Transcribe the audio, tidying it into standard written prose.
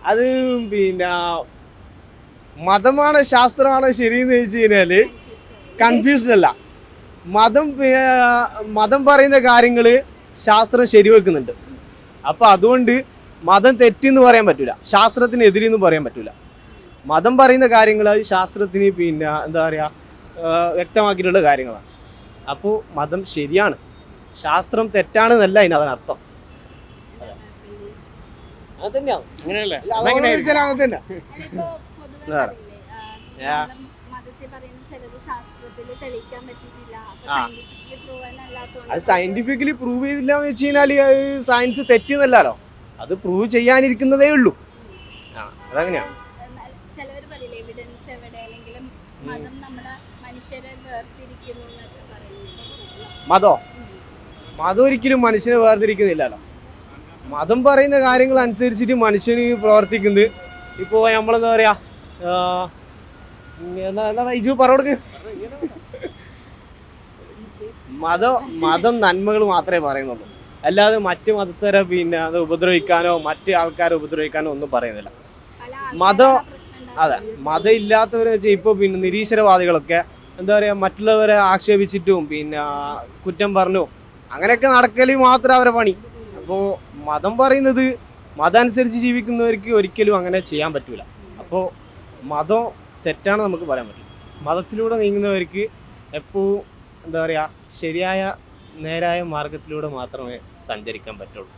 അത് പിന്നെ മതമാണോ ശാസ്ത്രമാണോ ശരിയെന്ന് ചോദിച്ചു കഴിഞ്ഞാൽ കൺഫ്യൂസ്ഡ് അല്ല. മതം പറയുന്ന കാര്യങ്ങൾ ശാസ്ത്രം ശരിവെക്കുന്നുണ്ട്. അപ്പോൾ അതുകൊണ്ട് മതം തെറ്റെന്ന് പറയാൻ പറ്റില്ല, ശാസ്ത്രത്തിന് എതിരെന്ന് പറയാൻ പറ്റില്ല. മതം പറയുന്ന കാര്യങ്ങൾ അത് ശാസ്ത്രത്തിന് പിന്നെ എന്താ പറയുക വ്യക്തമാക്കിയിട്ടുള്ള കാര്യങ്ങളാണ്. അപ്പോൾ മതം ശരിയാണ്, ശാസ്ത്രം തെറ്റാണെന്നല്ല അതിനർത്ഥം. അത് തന്നെയാണ്, അങ്ങനെയല്ലേ? അങ്ങനെ തന്നെ. അത് സയന്റിഫിക്കലി പ്രൂവ് ചെയ്തില്ല എന്ന് വെച്ച് കഴിഞ്ഞാൽ സയൻസ് തെറ്റെന്നല്ലോ, അത് പ്രൂവ് ചെയ്യാനിരിക്കുന്നതേ ഉള്ളൂ. അതങ്ങനെയാണ്. മതം ഒരിക്കലും മനുഷ്യനെ വേർതിരിക്കുന്നില്ലല്ലോ. മതം പറയുന്ന കാര്യങ്ങൾ അനുസരിച്ചിട്ട് മനുഷ്യന് പ്രവർത്തിക്കുന്നത്. ഇപ്പോൾ നമ്മളെന്താ പറയാ എന്താണ് ഇജു പറഞ്ഞോടുക്ക്, മതം നന്മകൾ മാത്രമേ പറയുന്നുള്ളൂ, അല്ലാതെ മറ്റ് മതസ്ഥരെ പിന്നെ അത് ഉപദ്രവിക്കാനോ മറ്റ് ആൾക്കാരെ ഉപദ്രവിക്കാനോ ഒന്നും പറയുന്നില്ല. മതം ഇല്ലാത്തവരെ വെച്ചാൽ ഇപ്പോൾ പിന്നെ നിരീശ്വരവാദികളൊക്കെ എന്താ പറയുക മറ്റുള്ളവരെ ആക്ഷേപിച്ചിട്ടും പിന്നെ കുറ്റം പറഞ്ഞു അങ്ങനെയൊക്കെ നടക്കൽ മാത്രം അവരെ പണി. അപ്പോൾ മതം പറയുന്നത് മതം അനുസരിച്ച് ജീവിക്കുന്നവർക്ക് ഒരിക്കലും അങ്ങനെ ചെയ്യാൻ പറ്റില്ല. അപ്പോൾ മതം തെറ്റാണെന്ന് നമുക്ക് പറയാൻ പറ്റില്ല. മതത്തിലൂടെ നീങ്ങുന്നവർക്ക് എപ്പോഴും എന്താ പറയുക ശരിയായ നേരായ മാർഗത്തിലൂടെ മാത്രമേ സഞ്ചരിക്കാൻ പറ്റുള്ളൂ.